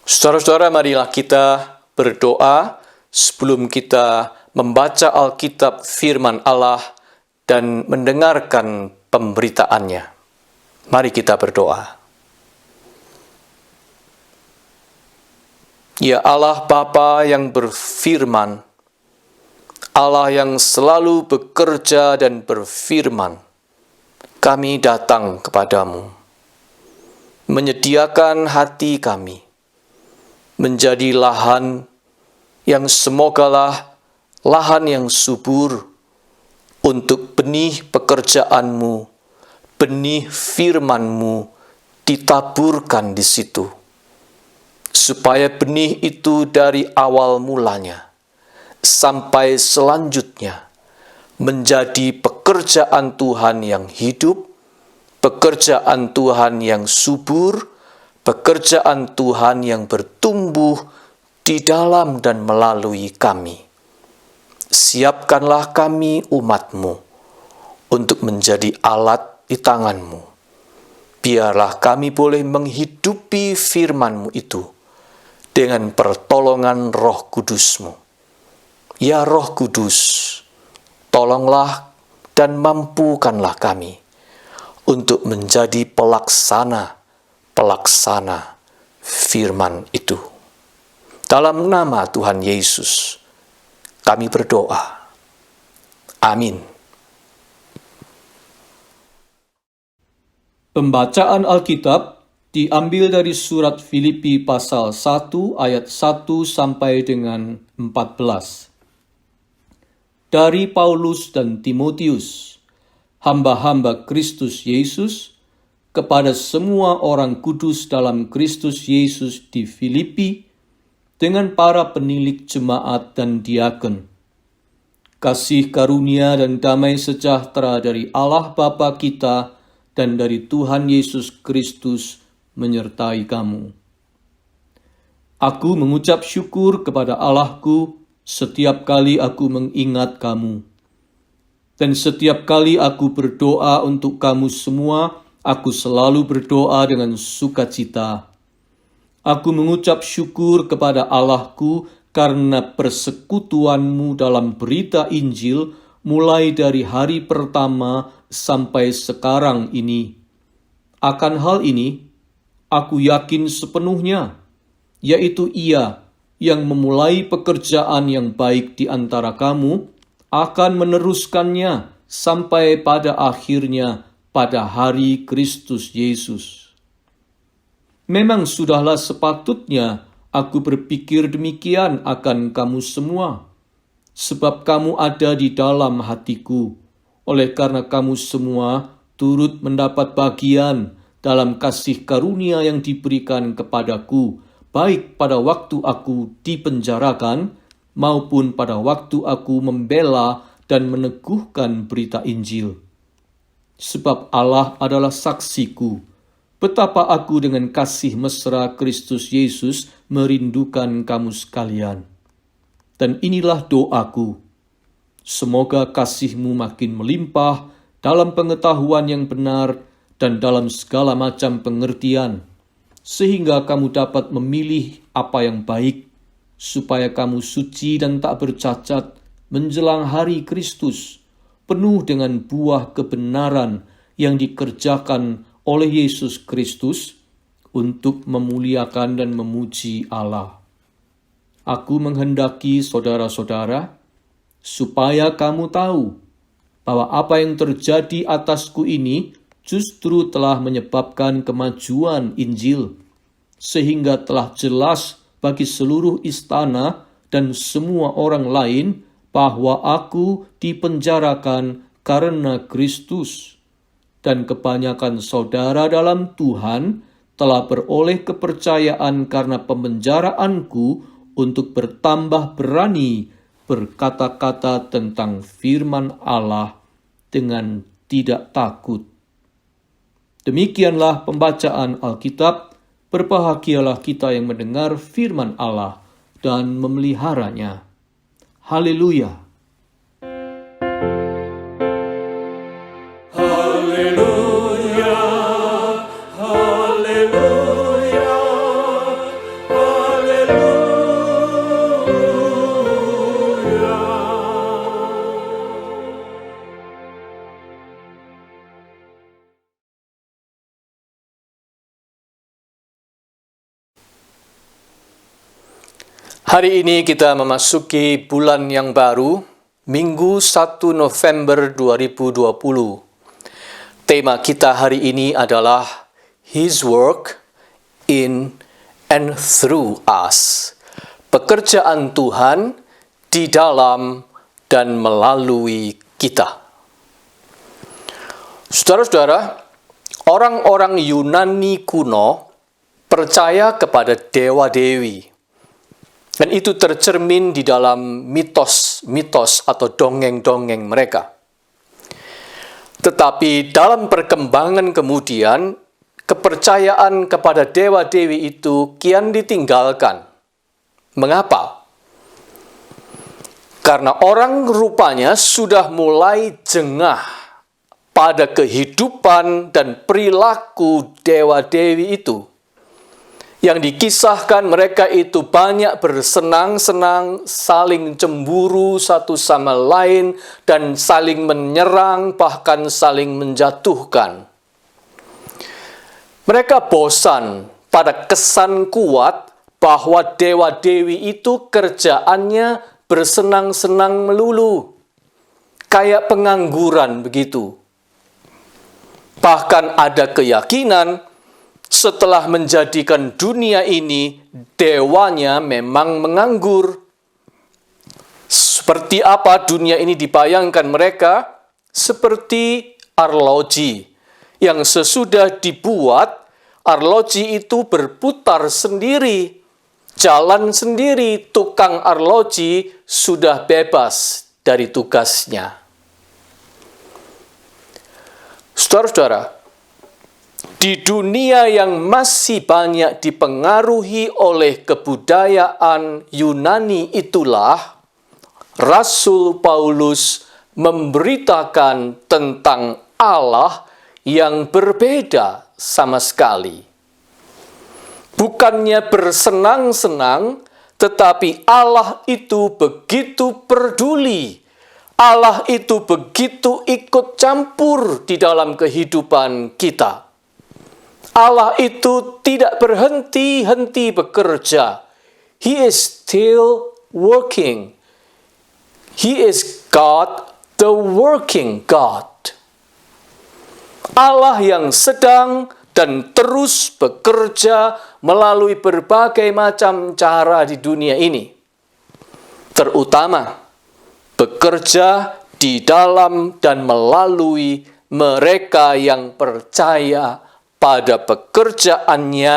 Saudara-saudara, marilah kita berdoa sebelum kita membaca Alkitab firman Allah dan mendengarkan pemberitaannya. Mari kita berdoa. Ya Allah Bapa yang berfirman, Allah yang selalu bekerja dan berfirman, kami datang kepadamu, menyediakan hati kami, menjadi lahan yang semogalah lahan yang subur untuk benih pekerjaan-Mu, benih firman-Mu ditaburkan di situ. Supaya benih itu dari awal mulanya sampai selanjutnya menjadi pekerjaan Tuhan yang hidup, pekerjaan Tuhan yang subur, pekerjaan Tuhan yang bertumbuh di dalam dan melalui kami. Siapkanlah kami umat-Mu untuk menjadi alat di tangan-Mu. Biarlah kami boleh menghidupi firman-Mu itu dengan pertolongan Roh Kudus-Mu. Ya Roh Kudus, tolonglah dan mampukanlah kami untuk menjadi pelaksana firman itu. Dalam nama Tuhan Yesus, kami berdoa. Amin. Pembacaan Alkitab diambil dari surat Filipi pasal 1 ayat 1 sampai dengan 14. Dari Paulus dan Timotius, hamba-hamba Kristus Yesus, kepada semua orang kudus dalam Kristus Yesus di Filipi, dengan para penilik jemaat dan diakon. Kasih karunia dan damai sejahtera dari Allah Bapa kita dan dari Tuhan Yesus Kristus menyertai kamu. Aku mengucap syukur kepada Allahku setiap kali aku mengingat kamu. Dan setiap kali aku berdoa untuk kamu semua, aku selalu berdoa dengan sukacita. Aku mengucap syukur kepada Allahku karena persekutuanmu dalam berita Injil mulai dari hari pertama sampai sekarang ini. Akan hal ini, aku yakin sepenuhnya, yaitu Ia yang memulai pekerjaan yang baik di antara kamu, akan meneruskannya sampai pada akhirnya pada hari Kristus Yesus. Memang sudahlah sepatutnya aku berpikir demikian akan kamu semua, sebab kamu ada di dalam hatiku, oleh karena kamu semua turut mendapat bagian dalam kasih karunia yang diberikan kepadaku, baik pada waktu aku dipenjarakan, maupun pada waktu aku membela dan meneguhkan berita Injil. Sebab Allah adalah saksiku, betapa aku dengan kasih mesra Kristus Yesus merindukan kamu sekalian. Dan inilah doaku, semoga kasihmu makin melimpah dalam pengetahuan yang benar dan dalam segala macam pengertian, sehingga kamu dapat memilih apa yang baik, supaya kamu suci dan tak bercacat menjelang hari Kristus, penuh dengan buah kebenaran yang dikerjakan oleh Yesus Kristus untuk memuliakan dan memuji Allah. Aku menghendaki saudara-saudara, supaya kamu tahu bahwa apa yang terjadi atasku ini justru telah menyebabkan kemajuan Injil, sehingga telah jelas bagi seluruh istana dan semua orang lain bahwa aku dipenjarakan karena Kristus, dan kebanyakan saudara dalam Tuhan telah beroleh kepercayaan karena pemenjaraanku untuk bertambah berani berkata-kata tentang firman Allah dengan tidak takut. Demikianlah pembacaan Alkitab. Berbahagialah kita yang mendengar firman Allah dan memeliharanya. Haleluya. Haleluya, haleluya, haleluya. Hari ini kita memasuki bulan yang baru, Minggu 1 November 2020. Tema kita hari ini adalah His work in and through us. Pekerjaan Tuhan di dalam dan melalui kita. Saudara-saudara, orang-orang Yunani kuno percaya kepada dewa-dewi. Dan itu tercermin di dalam mitos-mitos atau dongeng-dongeng mereka. Tetapi dalam perkembangan kemudian, kepercayaan kepada dewa-dewi itu kian ditinggalkan. Mengapa? Karena orang rupanya sudah mulai jengah pada kehidupan dan perilaku dewa-dewi itu. Yang dikisahkan mereka itu banyak bersenang-senang, saling cemburu satu sama lain, dan saling menyerang, bahkan saling menjatuhkan. Mereka bosan pada kesan kuat bahwa dewa-dewi itu kerjaannya bersenang-senang melulu. Kayak pengangguran begitu. Bahkan ada keyakinan setelah menjadikan dunia ini, dewanya memang menganggur. Seperti apa dunia ini dibayangkan mereka? Seperti arloji, yang sesudah dibuat, arloji itu berputar sendiri, jalan sendiri, tukang arloji sudah bebas dari tugasnya. Saudara-saudara, di dunia yang masih banyak dipengaruhi oleh kebudayaan Yunani itulah, Rasul Paulus memberitakan tentang Allah yang berbeda sama sekali. Bukannya bersenang-senang, tetapi Allah itu begitu peduli. Allah itu begitu ikut campur di dalam kehidupan kita. Allah itu tidak berhenti-henti bekerja. He is still working. He is God, the working God. Allah yang sedang dan terus bekerja melalui berbagai macam cara di dunia ini. Terutama bekerja di dalam dan melalui mereka yang percaya pada pekerjaannya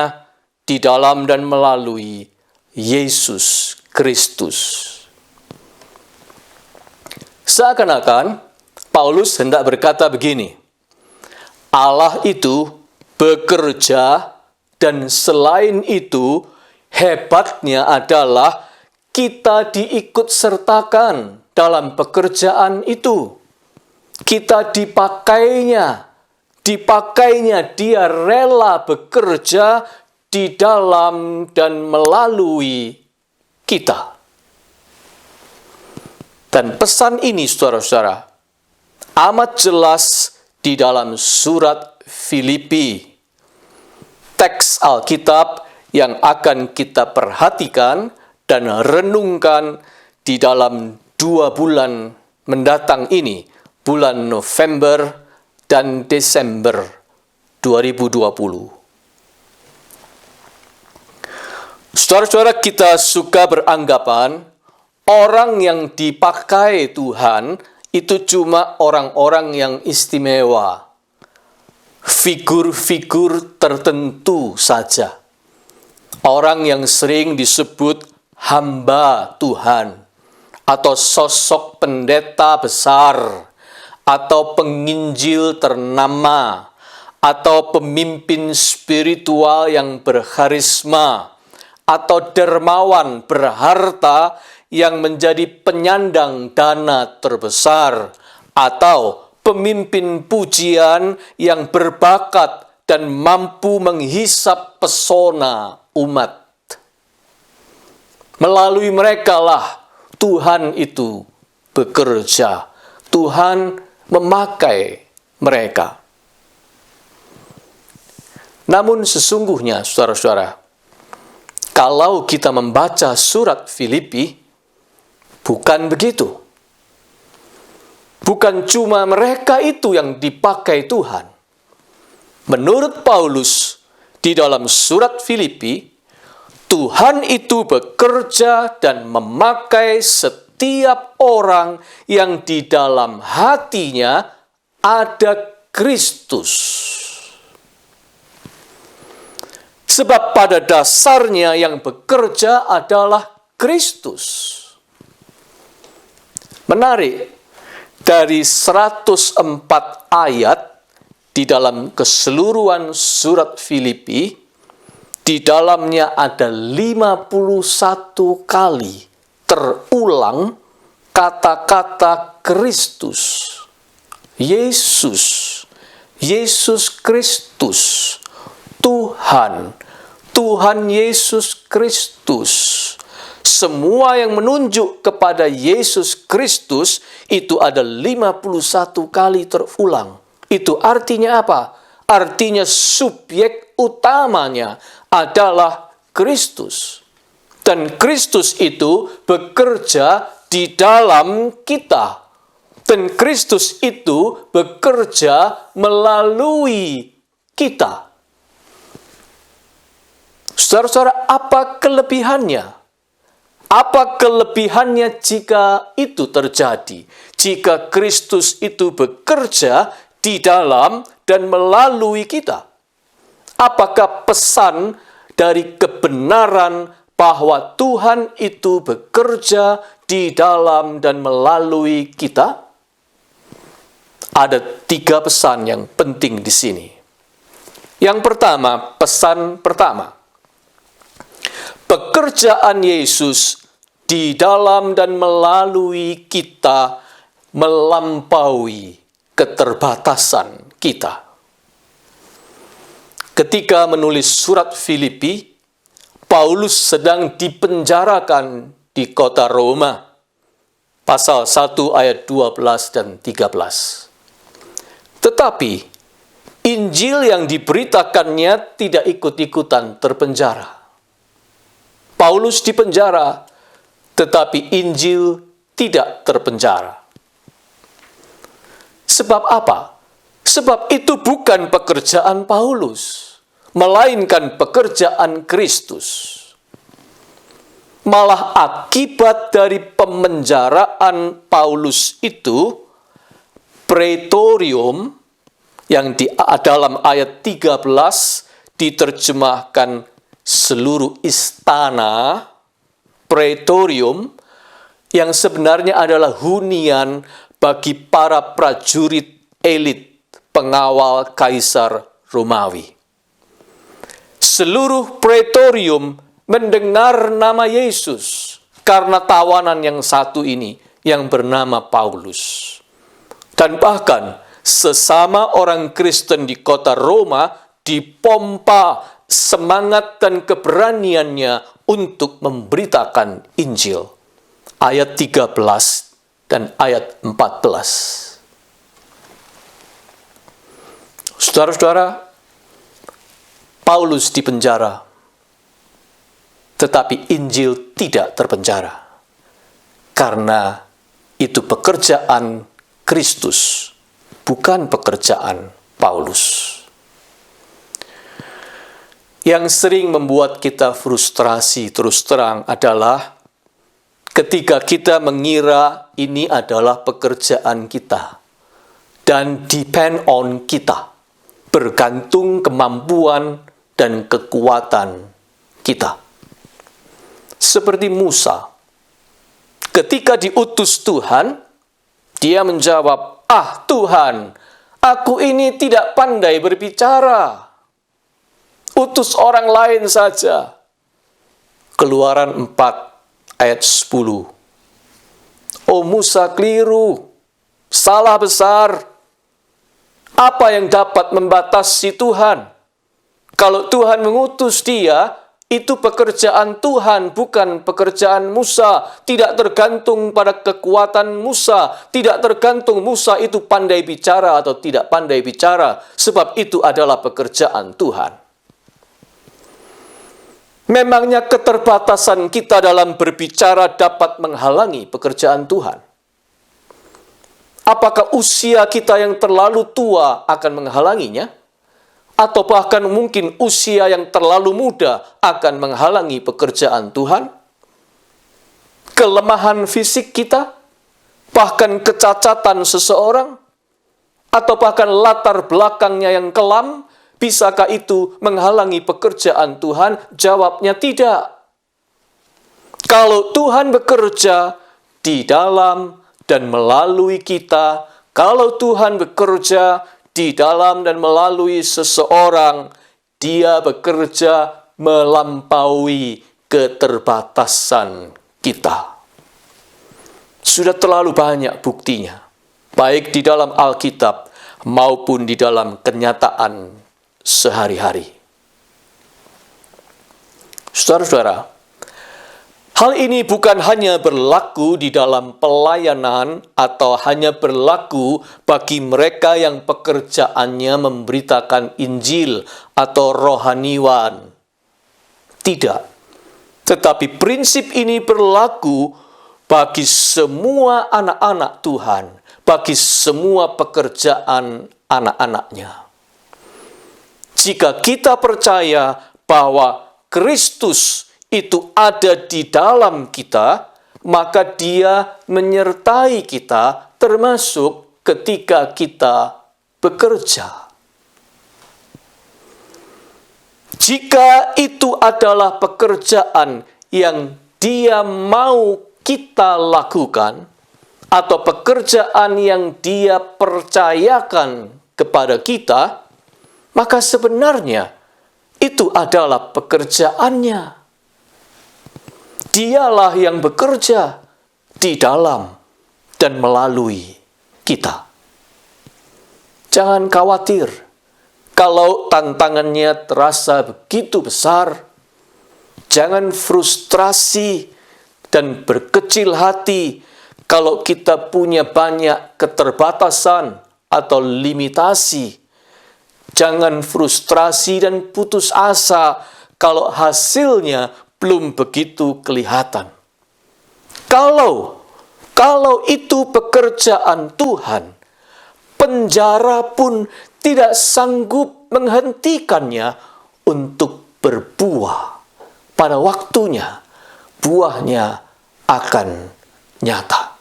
di dalam dan melalui Yesus Kristus. Seakan-akan Paulus hendak berkata begini, Allah itu bekerja dan selain itu hebatnya adalah kita diikut sertakan dalam pekerjaan itu. Kita dipakainya dia rela bekerja di dalam dan melalui kita. Dan pesan ini, saudara-saudara, amat jelas di dalam surat Filipi. Teks Alkitab yang akan kita perhatikan dan renungkan di dalam 2 bulan mendatang ini, bulan November dan Desember 2020. Saudara-saudara, kita suka beranggapan orang yang dipakai Tuhan itu cuma orang-orang yang istimewa. Figur-figur tertentu saja. Orang yang sering disebut hamba Tuhan atau sosok pendeta besar, atau penginjil ternama, atau pemimpin spiritual yang berkarisma, atau dermawan berharta yang menjadi penyandang dana terbesar, atau pemimpin pujian yang berbakat dan mampu menghisap pesona umat. Melalui merekalah Tuhan itu bekerja. Tuhan memakai mereka. Namun sesungguhnya, saudara-saudara, Kalau kita membaca surat Filipi, bukan begitu. Bukan cuma mereka itu yang dipakai Tuhan. Menurut Paulus, di dalam surat Filipi, Tuhan itu bekerja dan memakai setiap orang yang di dalam hatinya ada Kristus. Sebab pada dasarnya yang bekerja adalah Kristus. Menarik, dari 104 ayat di dalam keseluruhan surat Filipi, di dalamnya ada 51 kali terulang kata-kata Kristus. Yesus, Yesus Kristus, Tuhan, Tuhan Yesus Kristus. Semua yang menunjuk kepada Yesus Kristus itu ada 51 kali terulang. Itu artinya apa? Artinya subjek utamanya adalah Kristus. Dan Kristus itu bekerja di dalam kita. Dan Kristus itu bekerja melalui kita. Saudara-saudara, apa kelebihannya? Apa kelebihannya jika itu terjadi? Jika Kristus itu bekerja di dalam dan melalui kita. Apakah pesan dari kebenaran bahwa Tuhan itu bekerja di dalam dan melalui kita? Ada 3 pesan yang penting di sini. Yang pertama, pesan pertama. Pekerjaan Yesus di dalam dan melalui kita melampaui keterbatasan kita. Ketika menulis surat Filipi, Paulus sedang dipenjarakan di kota Roma. Pasal 1 ayat 12 dan 13. Tetapi Injil yang diberitakannya tidak ikut-ikutan terpenjara. Paulus dipenjara, tetapi Injil tidak terpenjara. Sebab apa? Sebab itu bukan pekerjaan Paulus, melainkan pekerjaan Kristus. Malah akibat dari pemenjaraan Paulus itu, pretorium, yang di dalam ayat 13 diterjemahkan seluruh istana, pretorium, yang sebenarnya adalah hunian bagi para prajurit elit pengawal Kaisar Romawi. Seluruh pretorium mendengar nama Yesus karena tawanan yang satu ini yang bernama Paulus. Dan bahkan sesama orang Kristen di kota Roma dipompa semangat dan keberaniannya untuk memberitakan Injil. Ayat 13 dan ayat 14. Saudara-saudara, Paulus dipenjara, tetapi Injil tidak terpenjara. Karena itu pekerjaan Kristus, bukan pekerjaan Paulus. Yang sering membuat kita frustrasi terus terang adalah ketika kita mengira ini adalah pekerjaan kita dan depend on kita, bergantung kemampuan dan kekuatan kita. Seperti Musa, ketika diutus Tuhan, dia menjawab, "Ah Tuhan, aku ini tidak pandai berbicara. Utus orang lain saja." Keluaran 4 ayat 10. Oh Musa keliru, salah besar. Apa yang dapat membatasi Tuhan? Kalau Tuhan mengutus dia, itu pekerjaan Tuhan, bukan pekerjaan Musa. Tidak tergantung pada kekuatan Musa. Tidak tergantung Musa itu pandai bicara atau tidak pandai bicara. Sebab itu adalah pekerjaan Tuhan. Memangnya keterbatasan kita dalam berbicara dapat menghalangi pekerjaan Tuhan? Apakah usia kita yang terlalu tua akan menghalanginya? Atau bahkan mungkin usia yang terlalu muda akan menghalangi pekerjaan Tuhan? Kelemahan fisik kita? Bahkan kecacatan seseorang? Atau bahkan latar belakangnya yang kelam? Bisakah itu menghalangi pekerjaan Tuhan? Jawabnya tidak. Kalau Tuhan bekerja di dalam dan melalui kita, kalau Tuhan bekerja di dalam dan melalui seseorang, Dia bekerja melampaui keterbatasan kita. Sudah terlalu banyak buktinya, baik di dalam Alkitab maupun di dalam kenyataan sehari-hari. Saudara-saudara, hal ini bukan hanya berlaku di dalam pelayanan atau hanya berlaku bagi mereka yang pekerjaannya memberitakan Injil atau rohaniwan. Tidak. Tetapi prinsip ini berlaku bagi semua anak-anak Tuhan, bagi semua pekerjaan anak-anaknya. Jika kita percaya bahwa Kristus itu ada di dalam kita, maka Dia menyertai kita termasuk ketika kita bekerja. Jika itu adalah pekerjaan yang Dia mau kita lakukan, atau pekerjaan yang Dia percayakan kepada kita, maka sebenarnya itu adalah pekerjaannya. Dialah yang bekerja di dalam dan melalui kita. Jangan khawatir kalau tantangannya terasa begitu besar. Jangan frustrasi dan berkecil hati kalau kita punya banyak keterbatasan atau limitasi. Jangan frustrasi dan putus asa kalau hasilnya belum begitu kelihatan. Kalau itu pekerjaan Tuhan, penjara pun tidak sanggup menghentikannya untuk berbuah. Pada waktunya, buahnya akan nyata.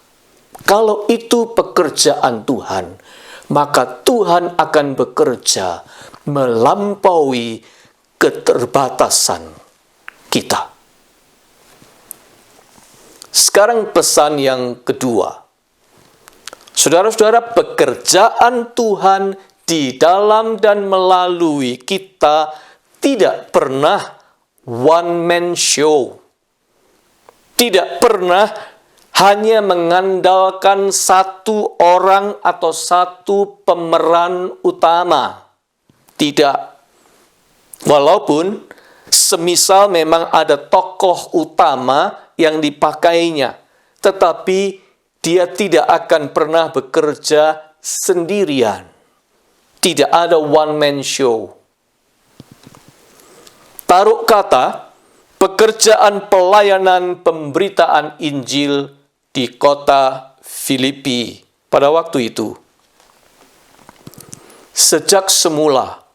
Kalau itu pekerjaan Tuhan, maka Tuhan akan bekerja melampaui keterbatasan kita. Sekarang pesan yang kedua. Saudara-saudara, pekerjaan Tuhan di dalam dan melalui kita tidak pernah one-man show. Tidak pernah hanya mengandalkan satu orang atau satu pemeran utama. Tidak. Walaupun semisal memang ada tokoh utama yang dipakainya, tetapi dia tidak akan pernah bekerja sendirian. Tidak ada one-man show. Taruh kata, pekerjaan pelayanan pemberitaan Injil di kota Filipi pada waktu itu. Sejak semula,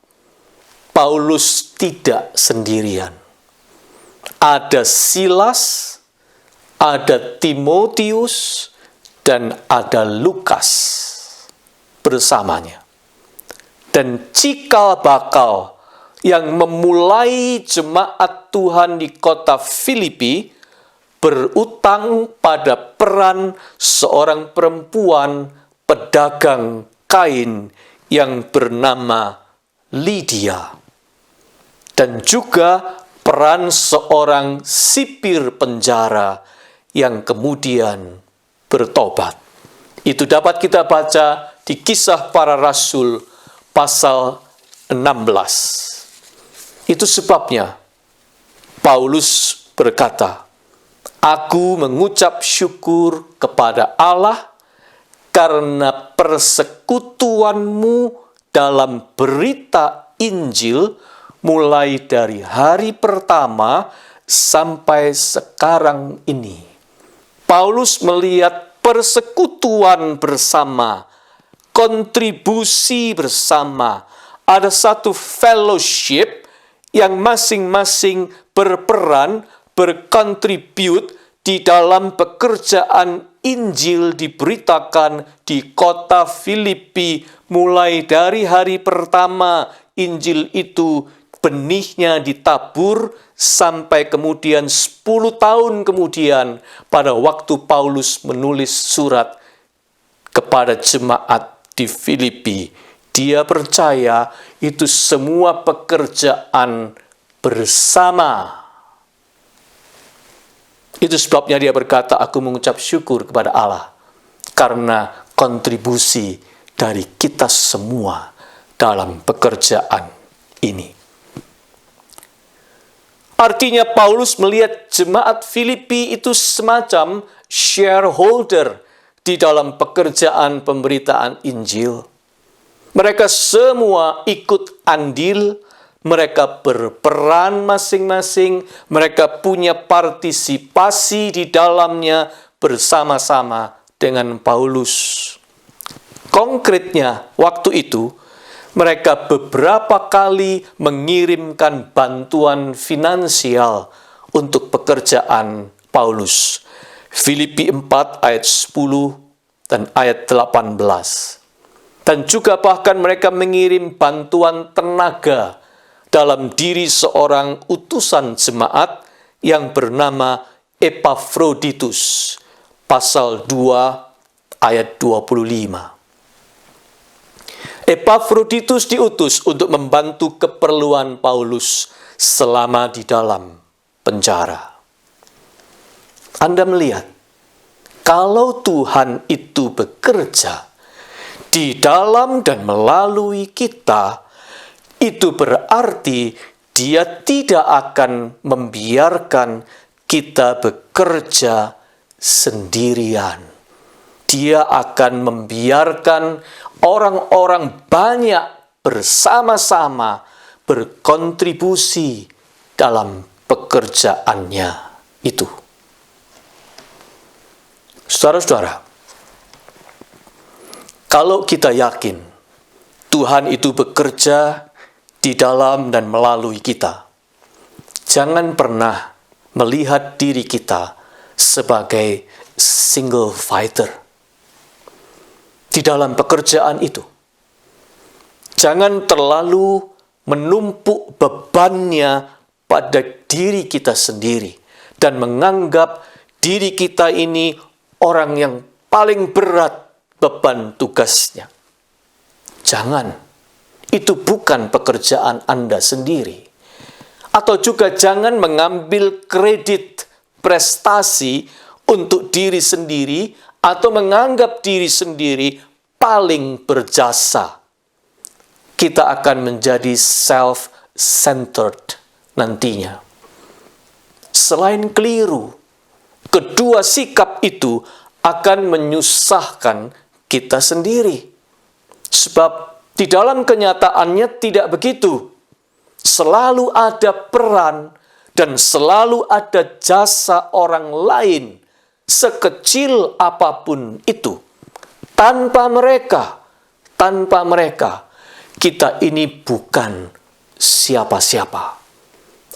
Paulus tidak sendirian. Ada Silas, ada Timotius, dan ada Lukas bersamanya. Dan cikal bakal yang memulai jemaat Tuhan di kota Filipi berutang pada peran seorang perempuan pedagang kain yang bernama Lydia, dan juga peran seorang sipir penjara yang kemudian bertobat. Itu dapat kita baca di Kisah Para Rasul pasal 16. Itu sebabnya Paulus berkata, "Aku mengucap syukur kepada Allah karena persekutuanmu dalam berita Injil mulai dari hari pertama sampai sekarang ini. Paulus melihat persekutuan bersama, kontribusi bersama, ada satu fellowship yang masing-masing berperan, berkontribut di dalam pekerjaan Injil diberitakan di kota Filipi. Mulai dari hari pertama Injil itu benihnya ditabur sampai kemudian 10 tahun kemudian pada waktu Paulus menulis surat kepada jemaat di Filipi. Dia percaya itu semua pekerjaan bersama. Itu sebabnya dia berkata, aku mengucap syukur kepada Allah karena kontribusi dari kita semua dalam pekerjaan ini. Artinya Paulus melihat jemaat Filipi itu semacam shareholder di dalam pekerjaan pemberitaan Injil. Mereka semua ikut andil, mereka berperan masing-masing, mereka punya partisipasi di dalamnya bersama-sama dengan Paulus. Konkretnya, waktu itu, mereka beberapa kali mengirimkan bantuan finansial untuk pekerjaan Paulus. Filipi 4 ayat 10 dan ayat 18. Dan juga bahkan mereka mengirim bantuan tenaga dalam diri seorang utusan jemaat yang bernama Epafroditus. Pasal 2 ayat 25. Epafroditus diutus untuk membantu keperluan Paulus selama di dalam penjara. Anda melihat, kalau Tuhan itu bekerja di dalam dan melalui kita, itu berarti Dia tidak akan membiarkan kita bekerja sendirian. Dia akan membiarkan orang-orang banyak bersama-sama berkontribusi dalam pekerjaannya itu. Saudara-saudara, kalau kita yakin Tuhan itu bekerja di dalam dan melalui kita, jangan pernah melihat diri kita sebagai single fighter di dalam pekerjaan itu. Jangan terlalu menumpuk bebannya pada diri kita sendiri dan menganggap diri kita ini orang yang paling berat beban tugasnya. Jangan. Itu bukan pekerjaan Anda sendiri. Atau juga jangan mengambil kredit prestasi untuk diri sendiri atau menganggap diri sendiri paling berjasa. Kita akan menjadi self-centered nantinya. Selain keliru, kedua sikap itu akan menyusahkan kita sendiri. Sebab di dalam kenyataannya tidak begitu. Selalu ada peran dan selalu ada jasa orang lain, sekecil apapun itu. Tanpa mereka, kita ini bukan siapa-siapa.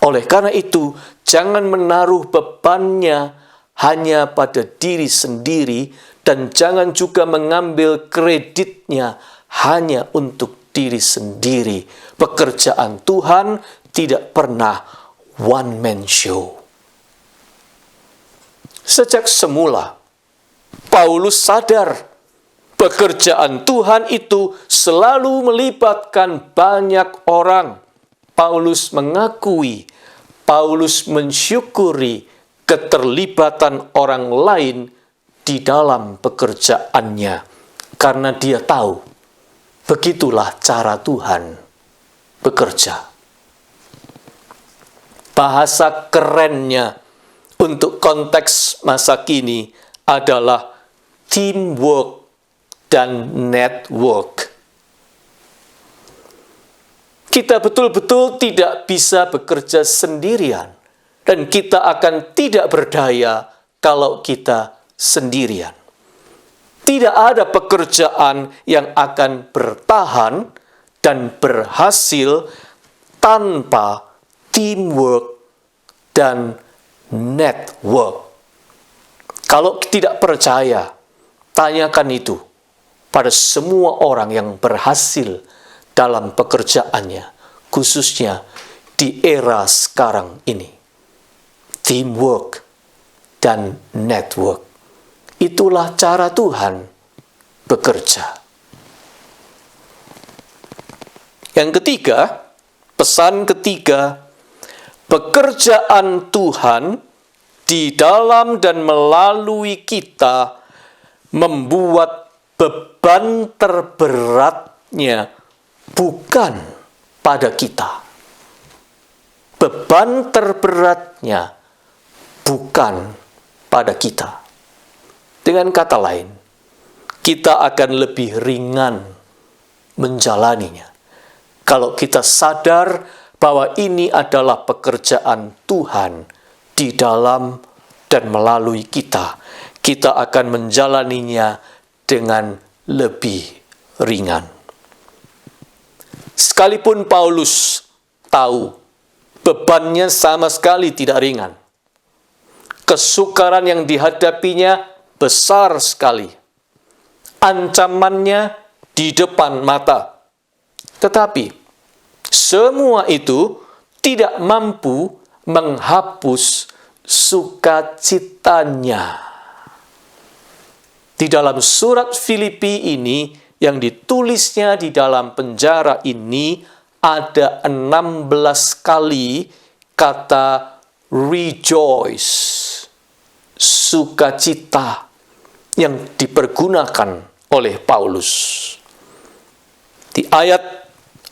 Oleh karena itu, jangan menaruh bebannya hanya pada diri sendiri dan jangan juga mengambil kreditnya hanya untuk diri sendiri. Pekerjaan Tuhan tidak pernah one man show. Sejak semula, Paulus sadar pekerjaan Tuhan itu selalu melibatkan banyak orang. Paulus mengakui, Paulus mensyukuri keterlibatan orang lain di dalam pekerjaannya. Karena dia tahu, begitulah cara Tuhan bekerja. Bahasa kerennya untuk konteks masa kini adalah teamwork dan network. Kita betul-betul tidak bisa bekerja sendirian, dan kita akan tidak berdaya kalau kita sendirian. Tidak ada pekerjaan yang akan bertahan dan berhasil tanpa teamwork dan network. Kalau tidak percaya, tanyakan itu pada semua orang yang berhasil dalam pekerjaannya, khususnya di era sekarang ini. Teamwork dan network. Itulah cara Tuhan bekerja. Yang ketiga, pesan ketiga, pekerjaan Tuhan di dalam dan melalui kita membuat beban terberatnya bukan pada kita. Beban terberatnya bukan pada kita. Dengan kata lain, kita akan lebih ringan menjalaninya kalau kita sadar bahwa ini adalah pekerjaan Tuhan di dalam dan melalui kita. Kita akan menjalaninya dengan lebih ringan. Sekalipun Paulus tahu bebannya sama sekali tidak ringan. Kesukaran yang dihadapinya besar sekali. Ancamannya di depan mata. Tetapi semua itu tidak mampu menghapus sukacitanya. Di dalam surat Filipi ini, yang ditulisnya di dalam penjara ini, ada 16 kali kata rejoice, sukacita, yang dipergunakan oleh Paulus. Di ayat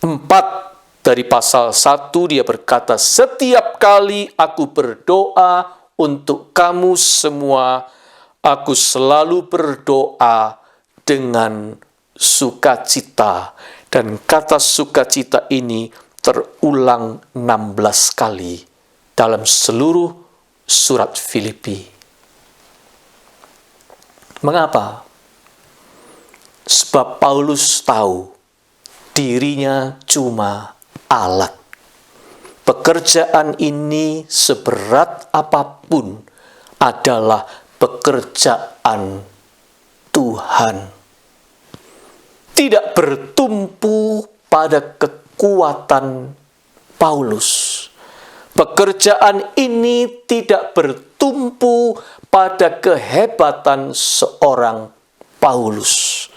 4 dari pasal 1 dia berkata, setiap kali aku berdoa untuk kamu semua, aku selalu berdoa dengan sukacita. Dan kata sukacita ini terulang 16 kali dalam seluruh surat Filipi. Mengapa? Sebab Paulus tahu dirinya cuma alat. Pekerjaan ini seberat apapun adalah pekerjaan Tuhan. Tidak bertumpu pada kekuatan Paulus. Pekerjaan ini tidak bertumpu pada kehebatan seorang Paulus.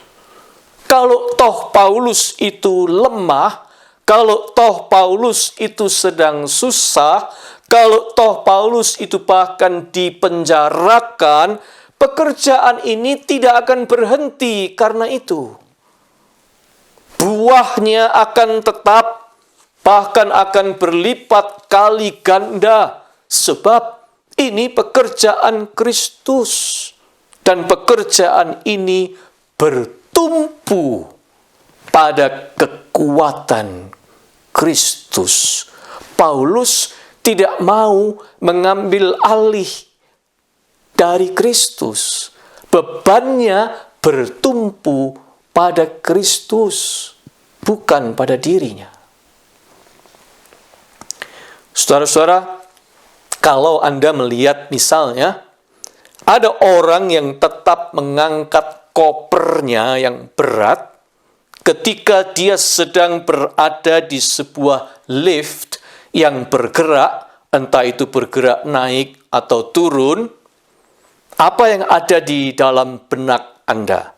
Kalau toh Paulus itu lemah, kalau toh Paulus itu sedang susah, kalau toh Paulus itu bahkan dipenjarakan, pekerjaan ini tidak akan berhenti karena itu. Buahnya akan tetap, bahkan akan berlipat kali ganda, sebab ini pekerjaan Kristus, dan pekerjaan ini bertumpu pada kekuatan Kristus. Paulus tidak mau mengambil alih dari Kristus. Bebannya bertumpu pada Kristus, bukan pada dirinya. Saudara-saudara, kalau Anda melihat misalnya, ada orang yang tetap mengangkat kopernya yang berat ketika dia sedang berada di sebuah lift yang bergerak, entah itu bergerak naik atau turun. Apa yang ada di dalam benak Anda?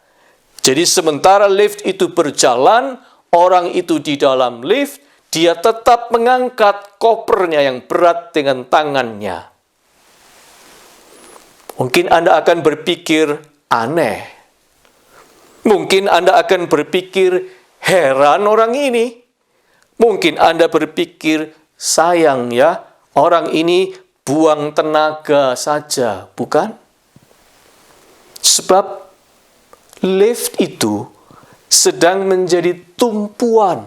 Jadi sementara lift itu berjalan, orang itu di dalam lift, dia tetap mengangkat kopernya yang berat dengan tangannya. Mungkin Anda akan berpikir aneh. Mungkin Anda akan berpikir heran orang ini. Mungkin Anda berpikir sayang ya, orang ini buang tenaga saja, bukan? Sebab lift itu sedang menjadi tumpuan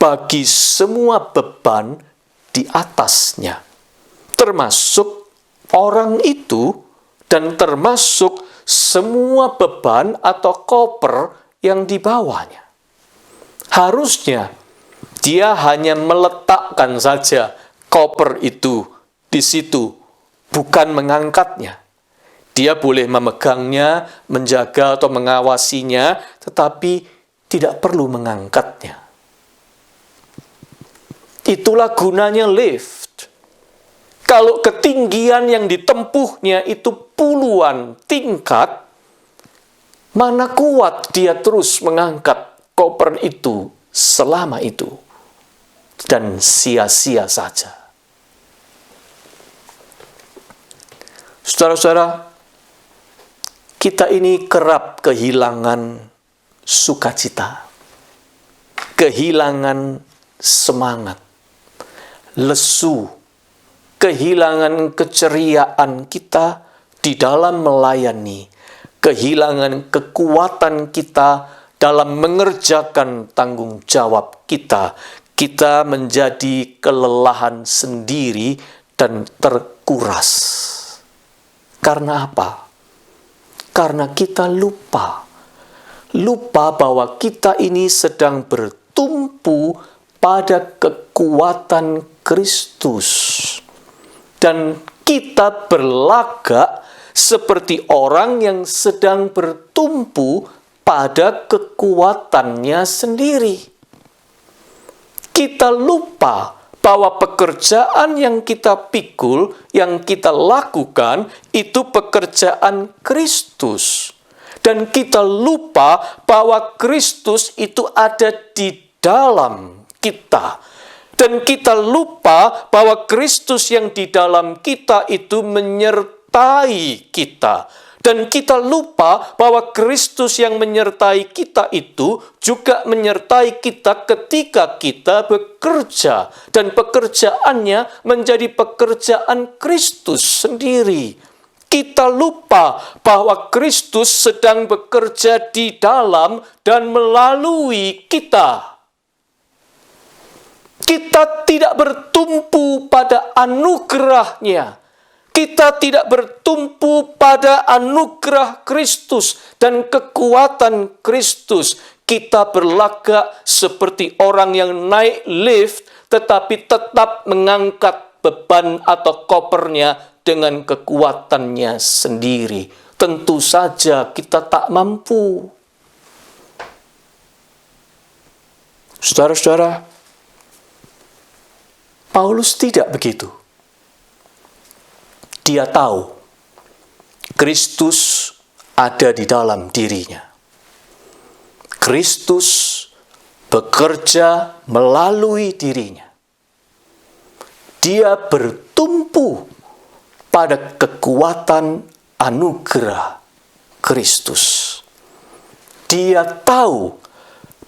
bagi semua beban di atasnya, termasuk orang itu dan termasuk semua beban atau koper yang dibawanya. Harusnya dia hanya meletakkan saja koper itu di situ, bukan mengangkatnya. Dia boleh memegangnya, menjaga atau mengawasinya, tetapi tidak perlu mengangkatnya. Itulah gunanya lift. Kalau ketinggian yang ditempuhnya itu puluhan tingkat, mana kuat dia terus mengangkat koper itu selama itu. Dan sia-sia saja. Saudara-saudara, kita ini kerap kehilangan sukacita, kehilangan semangat, lesu, kehilangan keceriaan kita di dalam melayani, kehilangan kekuatan kita dalam mengerjakan tanggung jawab kita. Kita menjadi kelelahan sendiri dan terkuras. Karena apa? Karena kita lupa bahwa kita ini sedang bertumpu pada kekuatan Kristus. Dan kita berlagak seperti orang yang sedang bertumpu pada kekuatannya sendiri. Kita lupa bahwa pekerjaan yang kita pikul, yang kita lakukan, itu pekerjaan Kristus. Dan kita lupa bahwa Kristus itu ada di dalam kita. Dan kita lupa bahwa Kristus yang di dalam kita itu menyertai kita. Dan kita lupa bahwa Kristus yang menyertai kita itu juga menyertai kita ketika kita bekerja. Dan pekerjaannya menjadi pekerjaan Kristus sendiri. Kita lupa bahwa Kristus sedang bekerja di dalam dan melalui kita. Kita tidak bertumpu pada anugerahnya. Kita tidak bertumpu pada anugerah Kristus dan kekuatan Kristus. Kita berlagak seperti orang yang naik lift tetapi tetap mengangkat beban atau kopernya dengan kekuatannya sendiri. Tentu saja kita tak mampu. Saudara-saudara, Paulus tidak begitu. Dia tahu Kristus ada di dalam dirinya. Kristus bekerja melalui dirinya. Dia bertumpu pada kekuatan anugerah Kristus. Dia tahu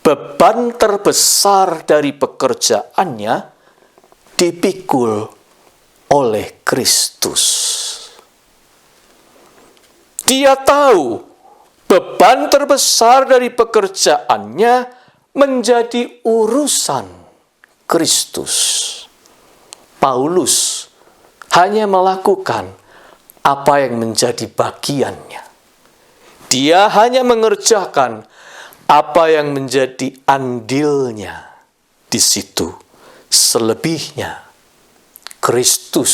beban terbesar dari pekerjaannya dipikul oleh Kristus. Dia tahu beban terbesar dari pekerjaannya menjadi urusan Kristus. Paulus hanya melakukan apa yang menjadi bagiannya. Dia hanya mengerjakan apa yang menjadi andilnya di situ. Selebihnya Kristus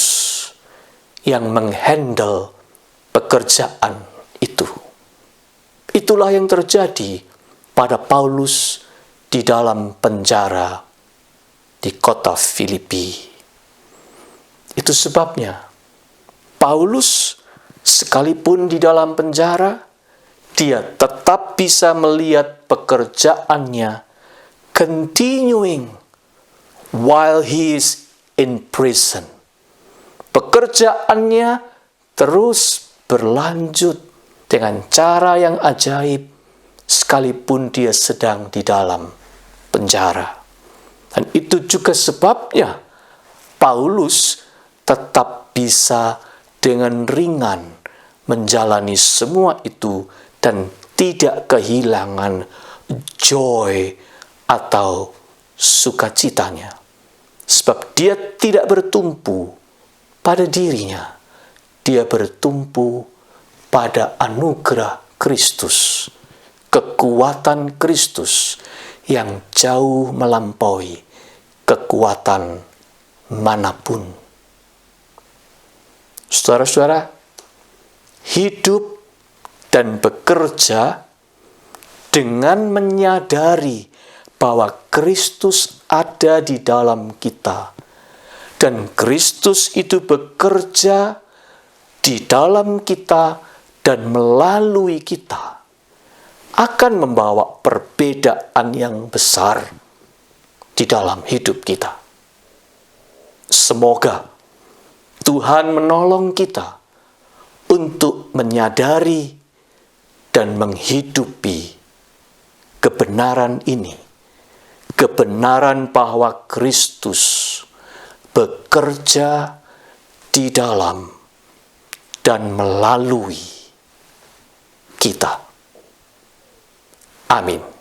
yang menghandle pekerjaan itu. Itulah yang terjadi pada Paulus di dalam penjara di kota Filipi. Itu sebabnya Paulus sekalipun di dalam penjara, dia tetap bisa melihat pekerjaannya continuing while he is in prison. Pekerjaannya terus berlanjut dengan cara yang ajaib sekalipun dia sedang di dalam penjara. Dan itu juga sebabnya Paulus tetap bisa dengan ringan menjalani semua itu dan tidak kehilangan joy atau sukacitanya. Sebab dia tidak bertumpu pada dirinya, dia bertumpu pada anugerah Kristus, kekuatan Kristus yang jauh melampaui kekuatan manapun. Saudara-saudara, hidup dan bekerja dengan menyadari bahwa Kristus ada di dalam kita, dan Kristus itu bekerja di dalam kita dan melalui kita, akan membawa perbedaan yang besar di dalam hidup kita. Semoga Tuhan menolong kita untuk menyadari dan menghidupi kebenaran ini, kebenaran bahwa Kristus bekerja di dalam dan melalui kita. Amin.